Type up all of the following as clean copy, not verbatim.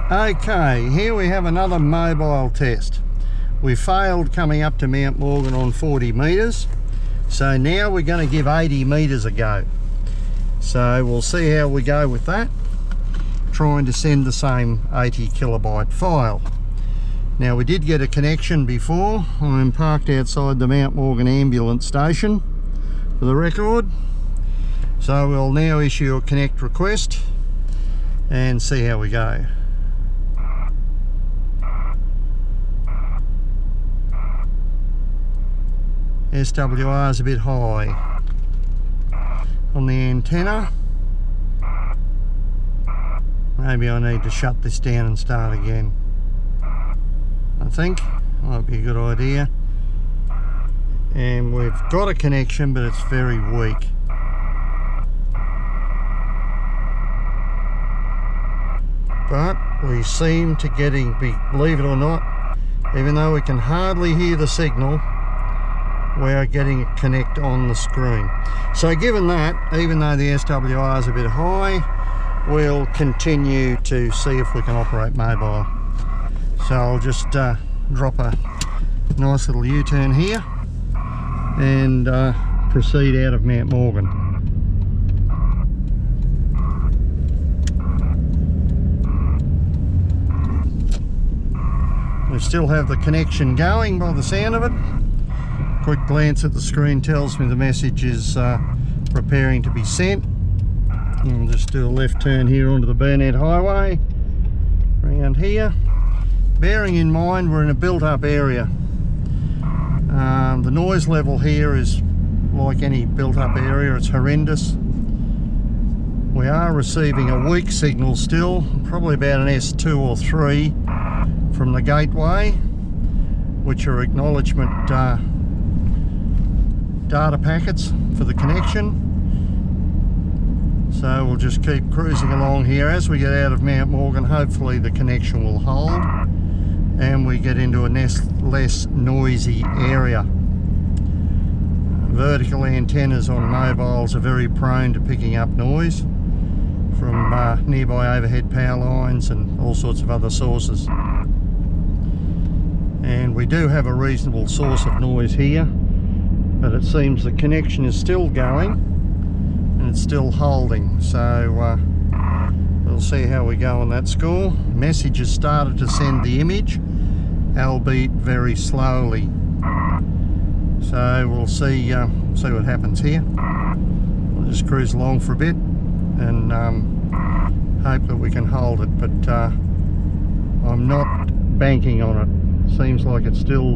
Okay, here we have another mobile test. We failed coming up to Mount Morgan on 40 metres, so now we're going to give 80 metres a go. So we'll see how we go with that, trying to send the same 80 kilobyte file. Now we did get a connection before. I'm parked outside the Mount Morgan ambulance station for the record. So we'll now issue a connect request and see how we go. SWR is a bit high on the antenna. Maybe I need to shut this down and start again. I think might be a good idea. And we've got a connection, but it's very weak. But we seem to believe it or not, even though we can hardly hear the signal, we are getting a connect on the screen. So given that, even though the SWR is a bit high, we'll continue to see if we can operate mobile. So I'll just drop a nice little U-turn here and proceed out of Mount Morgan. We still have the connection going by the sound of it. Quick glance at the screen tells me the message is preparing to be sent. And we'll just do a left turn here onto the Burnett Highway around here. Bearing in mind we're in a built-up area. The noise level here is like any built-up area, it's horrendous. We are receiving a weak signal still, probably about an S2 or 3 from the gateway, which are acknowledgement data packets for the connection. So we'll just keep cruising along here. As we get out of Mount Morgan, hopefully the connection will hold and we get into a less noisy area. Vertical antennas on mobiles are very prone to picking up noise from nearby overhead power lines and all sorts of other sources. And we do have a reasonable source of noise here, but it seems the connection is still going and it's still holding. So we'll see how we go on that score. Message has started to send the image, albeit very slowly. So we'll see what happens here. We'll just cruise along for a bit and hope that we can hold it, but I'm not banking on it. Seems like it's still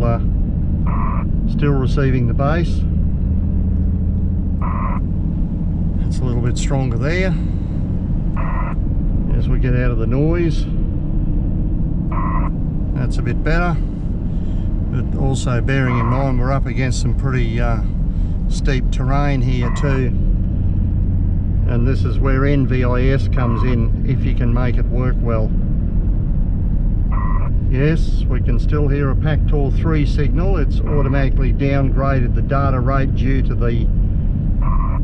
receiving the base. It's a little bit stronger there as we get out of the noise. That's a bit better, but also bearing in mind we're up against some pretty steep terrain here too, and this is where NVIS comes in, if you can make it work well. Yes, we can still hear a pactor 3 signal. It's automatically downgraded the data rate due to the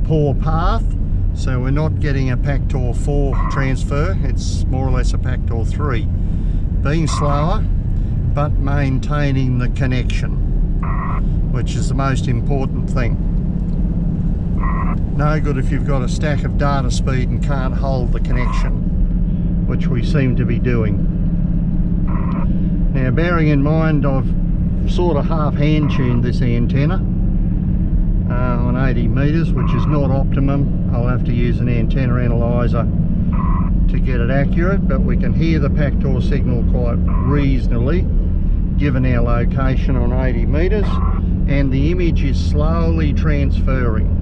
poor path, so we're not getting a pactor 4 transfer. It's more or less a pactor 3, being slower but maintaining the connection, which is the most important thing. No good if you've got a stack of data speed and can't hold the connection, which we seem to be doing. Now, bearing in mind I've sort of half hand tuned this antenna on 80 metres, which is not optimum. I'll have to use an antenna analyzer to get it accurate, but we can hear the pactor signal quite reasonably given our location on 80 metres, and the image is slowly transferring.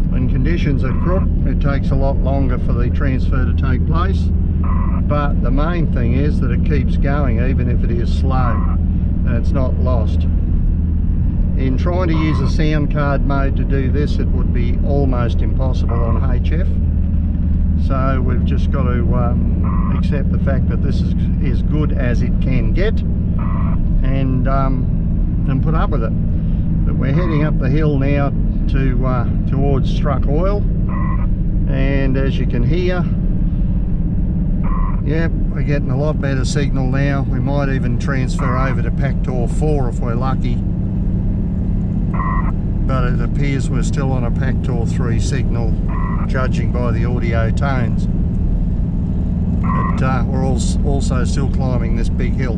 When conditions are crook, it takes a lot longer for the transfer to take place, but the main thing is that it keeps going even if it is slow and it's not lost. In trying to use a sound card mode to do this, it would be almost impossible on HF, so we've just got to accept the fact that this is as good as it can get and put up with it. But we're heading up the hill now towards Struck Oil, and as you can hear, Yep, we're getting a lot better signal now. We might even transfer over to pactor 4 if we're lucky. But it appears we're still on a pactor 3 signal, judging by the audio tones. But we're also still climbing this big hill.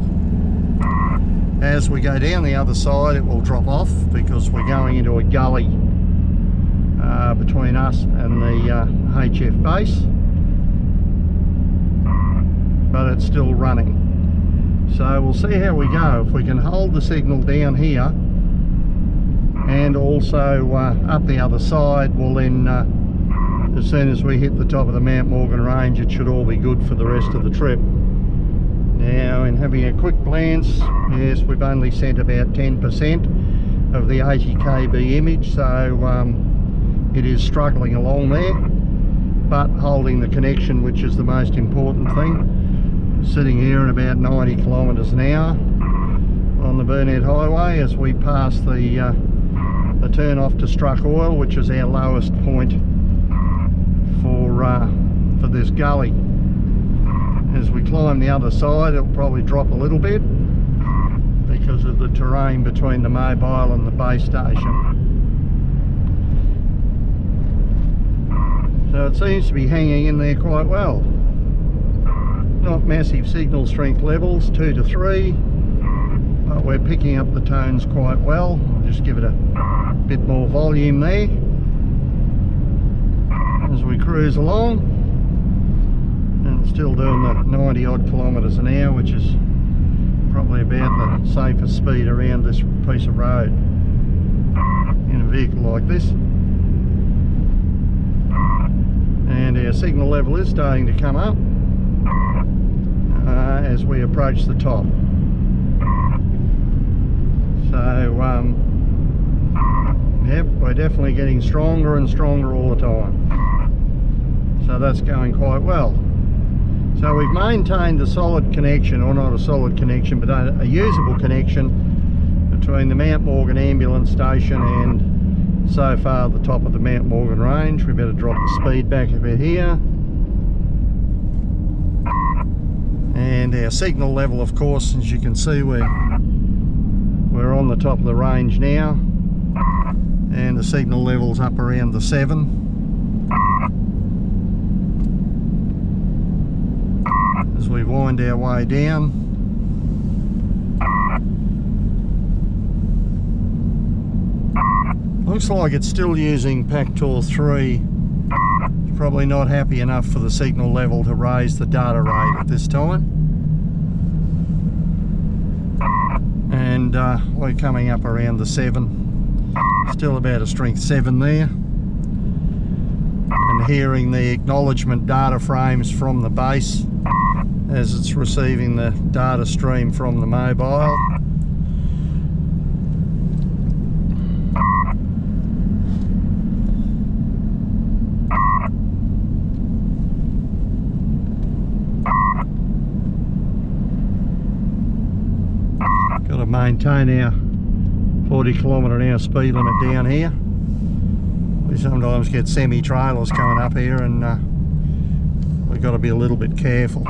As we go down the other side, it will drop off because we're going into a gully between us and the HF base. But it's still running. So we'll see how we go. If we can hold the signal down here and also up the other side, well then as soon as we hit the top of the Mount Morgan range, it should all be good for the rest of the trip. Now, in having a quick glance, yes, we've only sent about 10% of the 80 kb image, so it is struggling along there, but holding the connection, which is the most important thing. Sitting here at about 90 kilometres an hour on the Burnett Highway as we pass the turn off to Struck Oil, which is our lowest point for this gully. As we climb the other side, it'll probably drop a little bit because of the terrain between the mobile and the base station. So it seems to be hanging in there quite well. Not massive signal strength levels, 2 to 3, but we're picking up the tones quite well. I'll just give it a bit more volume there as we cruise along, and still doing the 90 odd kilometres an hour, which is probably about the safest speed around this piece of road in a vehicle like this. And our signal level is starting to come up as we approach the top. So yep, we're definitely getting stronger and stronger all the time. So that's going quite well. So we've maintained a solid connection, or not a solid connection, but a usable connection between the Mount Morgan ambulance station and so far the top of the Mount Morgan range. We better drop the speed back a bit here. And our signal level, of course, as you can see, we're on the top of the range now, and the signal level's up around the 7. As we wind our way down. Looks like it's still using pactor 3. It's probably not happy enough for the signal level to raise the data rate at this time. And we're coming up around the 7. Still about a strength 7 there. And hearing the acknowledgement data frames from the base as it's receiving the data stream from the mobile. Got to maintain our 40 km/h speed limit down here. We sometimes get semi-trailers coming up here, and we've got to be a little bit careful.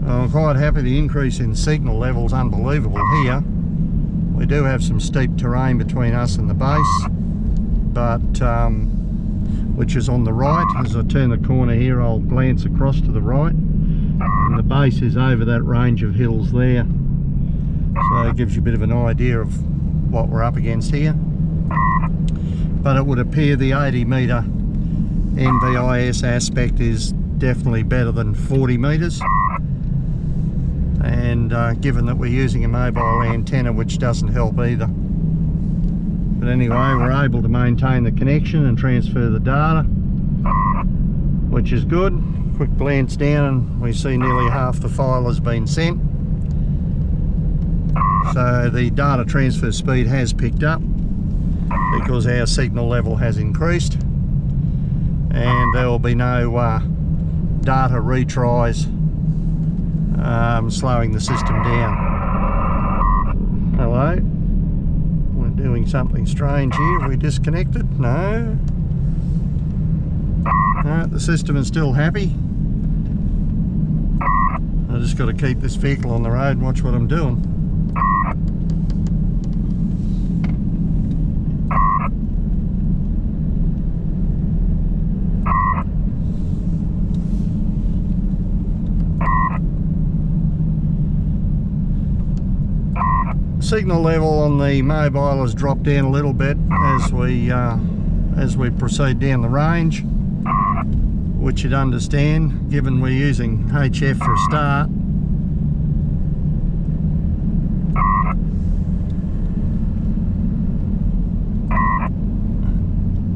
I'm quite happy. The increase in signal level is unbelievable here. We do have some steep terrain between us and the base, but which is on the right. As I turn the corner here, I'll glance across to the right, and the base is over that range of hills there. So it gives you a bit of an idea of what we're up against here. But it would appear the 80 metre NVIS aspect is definitely better than 40 metres. And given that we're using a mobile antenna, which doesn't help either. But anyway, we're able to maintain the connection and transfer the data, which is good. Quick glance down and we see nearly half the file has been sent. So the data transfer speed has picked up because our signal level has increased, and there will be no data retries slowing the system down. Hello, we're doing something strange here. Are we disconnected? No. No, the system is still happy. I just got to keep this vehicle on the road and watch what I'm doing. Signal level on the mobile has dropped down a little bit as we proceed down the range, which you'd understand given we're using HF for a start.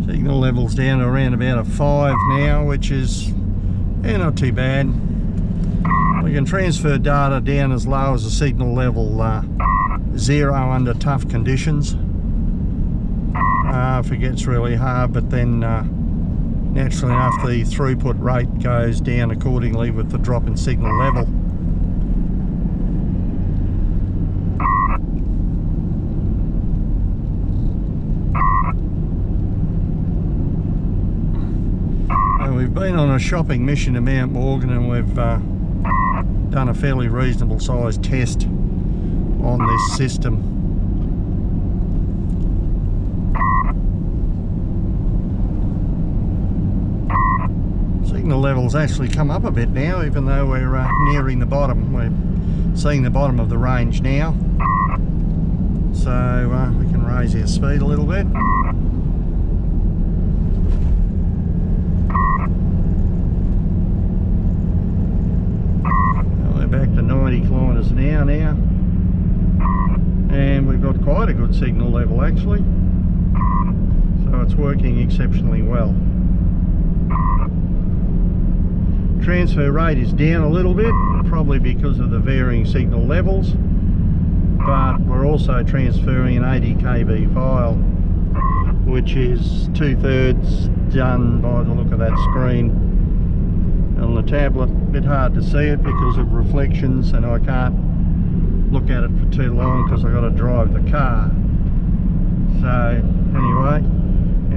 Signal level's down to around about a 5 now, which is not too bad. We can transfer data down as low as a signal level 0 under tough conditions. If it gets really hard, but then naturally enough the throughput rate goes down accordingly with the drop in signal level. We've been on a shopping mission to Mount Morgan, and we've done a fairly reasonable sized test on this system. Signal levels actually come up a bit now, even though we're nearing the bottom. We're seeing the bottom of the range now, so we can raise our speed a little bit. We're back to 90 kilometres an hour now, and we've got quite a good signal level actually, so it's working exceptionally well. Transfer rate is down a little bit, probably because of the varying signal levels, but we're also transferring an 80 kb file, which is 2/3 done by the look of that screen on the tablet. A bit hard to see it because of reflections, and I can't look at it for too long because I've got to drive the car. So anyway,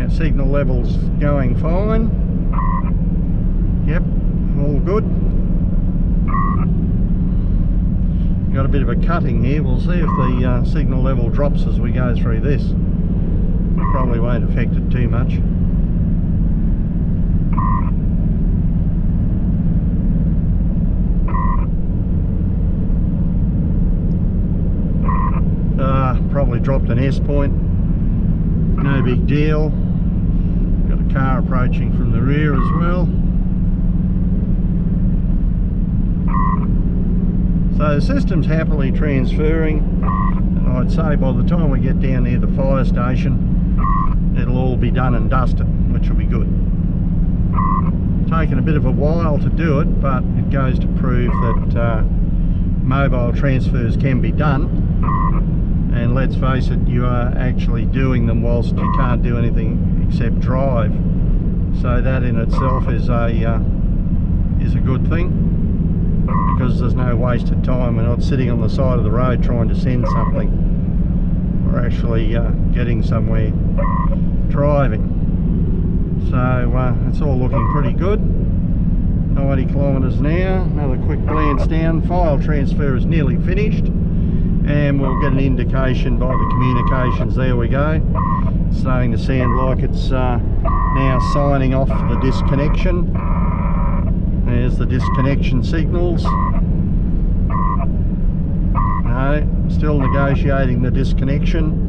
our signal level's going fine. Yep, all good. Got a bit of a cutting here. We'll see if the signal level drops as we go through this. Probably won't affect it too much. Probably dropped an S point. No big deal. Got a car approaching from the rear as well. So the system's happily transferring, and I'd say by the time we get down near the fire station, it'll all be done and dusted, which will be good. Taken a bit of a while to do it, but it goes to prove that mobile transfers can be done. And let's face it, you are actually doing them whilst you can't do anything except drive. So that in itself is a good thing, because there's no wasted time. We're not sitting on the side of the road trying to send something. We're actually getting somewhere driving. So it's all looking pretty good. 90 kilometres an hour. Another quick glance down. File transfer is nearly finished, and we'll get an indication by the communications, there we go, starting to sound like it's now signing off the disconnection. There's the disconnection signals. No, still negotiating the disconnection.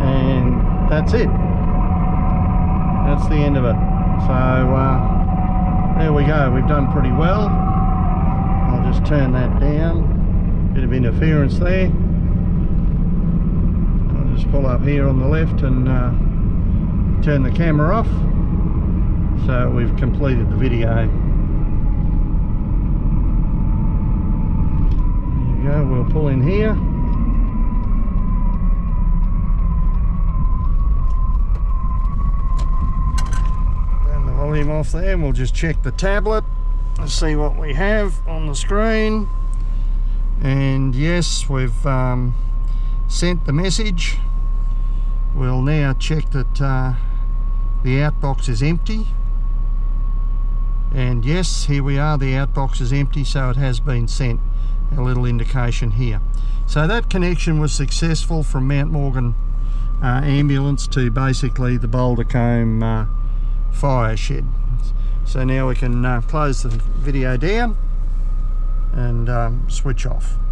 And that's it. That's the end of it. So there we go, we've done pretty well. I'll just turn that down. Bit of interference there. I'll just pull up here on the left and turn the camera off. So we've completed the video. There you go, we'll pull in here. Volume off there, and we'll just check the tablet and see what we have on the screen. And yes, we've sent the message We'll now check that the outbox is empty, and yes, here we are, the outbox is empty, so it has been sent. A little indication here. So that connection was successful from Mount Morgan ambulance to basically the Boulder Combe fire shed. So now we can close the video down and switch off.